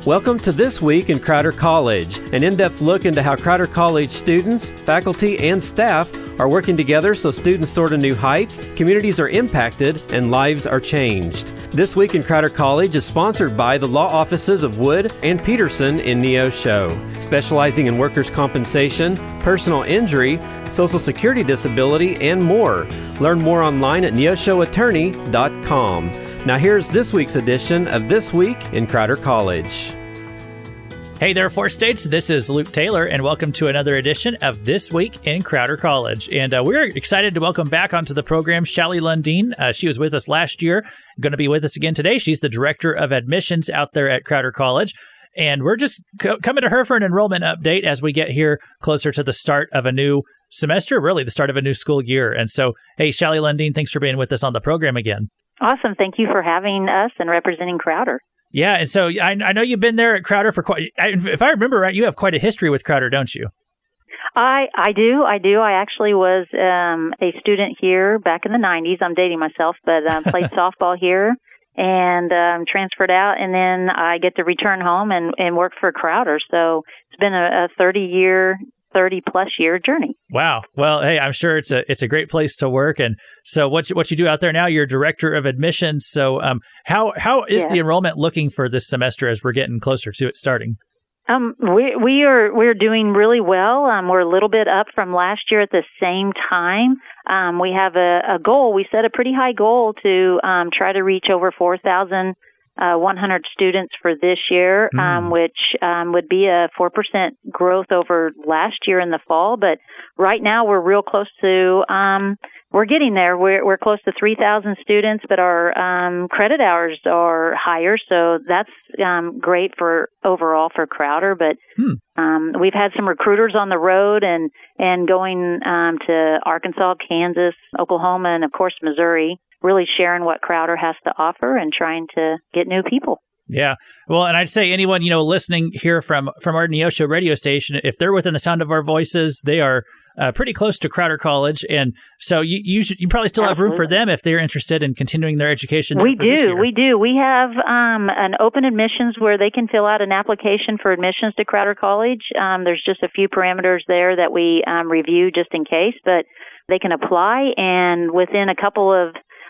Welcome to This Week in Crowder College, an in-depth look into how Crowder College students, faculty, and staff are working together so students soar to new heights, communities are impacted, and lives are changed. This Week in Crowder College is sponsored by the law offices of Wood and Peterson in Neosho, specializing in workers' compensation, personal injury, Social Security disability, and more. Learn more online at neoshoattorney.com. Now here's this week's edition of This Week in Crowder College. Hey there, Four States. This is Luke Taylor, and welcome to another edition of This Week in Crowder College. And we're excited to welcome back onto the program Shally Lundein. She was with us last year, going to be with us again today. She's the Director of Admissions out there at Crowder College. And we're just coming to her for an enrollment update as we get here closer to the start of a new semester, really the start of a new school year. And so, hey, Shally Lundein, thanks for being with us on the program again. Awesome. Thank you for having us and representing Crowder. Yeah, and so I know you've been there at Crowder for if I remember right, you have quite a history with Crowder, don't you? I do. I actually was a student here back in the 90s. I'm dating myself, but played softball here and transferred out, and then I get to return home and work for Crowder. So it's been a 30-plus year journey. Wow. Well, hey, I'm sure it's a great place to work. And so what you do out there now, you're Director of Admissions. So how is the enrollment looking for this semester as we're getting closer to it starting? We're doing really well. We're a little bit up from last year at the same time. We have a goal. We set a pretty high goal to try to reach over 4,100 students for this year, which would be a 4% growth over last year in the fall. But right now we're real close to, we're getting there. We're close to 3,000 students, but our credit hours are higher. So that's great for overall for Crowder. But we've had some recruiters on the road and going to Arkansas, Kansas, Oklahoma, and of course Missouri, really sharing what Crowder has to offer and trying to get new people. Yeah. Well, and I'd say anyone, listening here from our Neosho radio station, if they're within the sound of our voices, they are pretty close to Crowder College. And so you probably still have room for them if they're interested in continuing their education. We do. We have an open admissions where they can fill out an application for admissions to Crowder College. There's just a few parameters there that we review just in case, but they can apply, and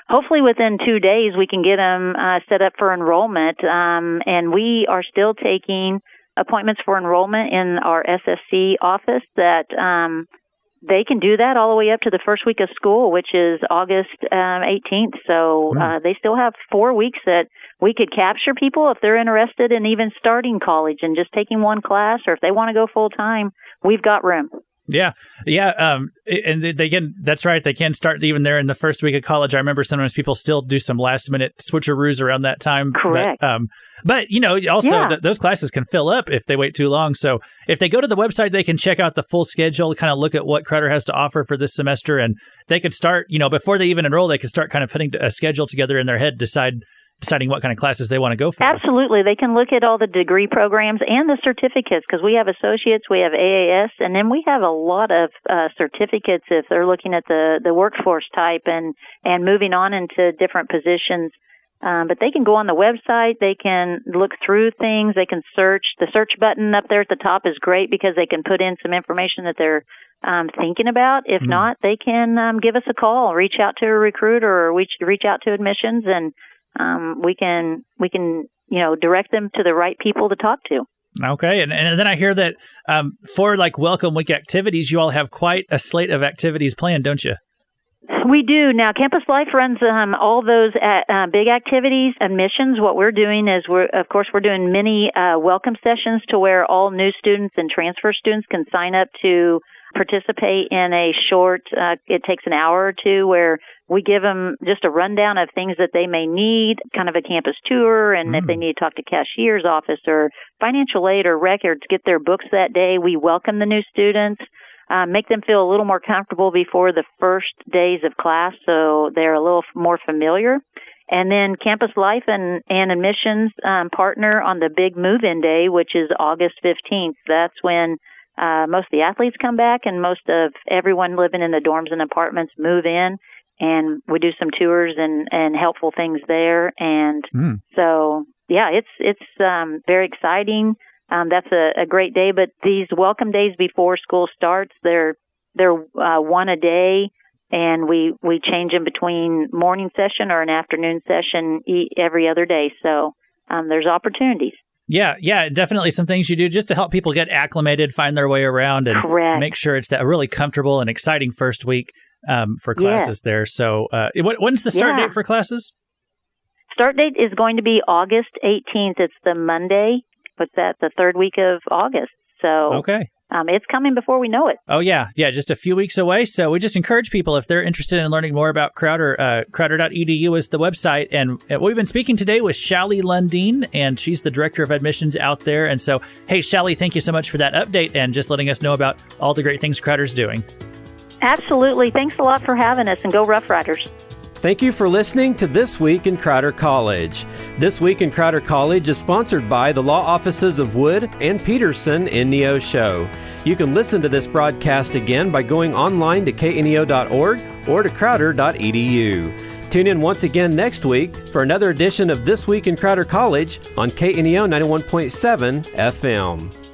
hopefully within 2 days, we can get them set up for enrollment. And we are still taking appointments for enrollment in our SSC office that they can do that all the way up to the first week of school, which is August 18th. So they still have 4 weeks that we could capture people if they're interested in even starting college and just taking one class, or if they want to go full time, we've got room. Yeah. And they can, that's right. They can start even there in the first week of college. I remember sometimes people still do some last minute switcheroos around that time. Correct. But also those classes can fill up if they wait too long. So if they go to the website, they can check out the full schedule, kind of look at what Crowder has to offer for this semester. And they could start, before they even enroll, they could start kind of putting a schedule together in their head, deciding what kind of classes they want to go for. Absolutely. They can look at all the degree programs and the certificates, because we have associates, we have AAS, and then we have a lot of certificates if they're looking at the workforce type and moving on into different positions. But they can go on the website, they can look through things, they can search. The search button up there at the top is great because they can put in some information that they're thinking about. If not, they can give us a call, reach out to a recruiter, or reach out to admissions, and we can direct them to the right people to talk to. Okay. And then I hear that for Welcome Week activities, you all have quite a slate of activities planned, don't you? We do. Now, Campus Life runs all those big activities. Admissions, what we're doing is we're doing many welcome sessions to where all new students and transfer students can sign up to participate in a short, it takes an hour or two, where we give them just a rundown of things that they may need, kind of a campus tour, and if they need to talk to cashier's office or financial aid or records, get their books that day. We welcome the new students, make them feel a little more comfortable before the first days of class so they're a little more familiar. And then Campus Life and Admissions partner on the big move-in day, which is August 15th. That's when most of the athletes come back and most of everyone living in the dorms and apartments move in, and we do some tours and helpful things there. And so it's very exciting. That's a great day. But these welcome days before school starts, they're one a day, and we change them between morning session or an afternoon session every other day. So there's opportunities. Yeah, definitely some things you do just to help people get acclimated, find their way around, and Correct. make sure it's that really comfortable and exciting first week for classes there. So when's the start date for classes? Start date is going to be August 18th. It's the Monday. What's that? The third week of August. So okay. It's coming before we know it. Oh, yeah, just a few weeks away. So we just encourage people, if they're interested in learning more about Crowder, crowder.edu is the website. And we've been speaking today with Shally Lundein, and she's the Director of Admissions out there. And so, hey, Shally, thank you so much for that update and just letting us know about all the great things Crowder's doing. Absolutely. Thanks a lot for having us, and go Rough Riders. Thank you for listening to This Week in Crowder College. This Week in Crowder College is sponsored by the law offices of Wood and Peterson in Neosho. You can listen to this broadcast again by going online to kneo.org or to crowder.edu. Tune in once again next week for another edition of This Week in Crowder College on KNEO 91.7 FM.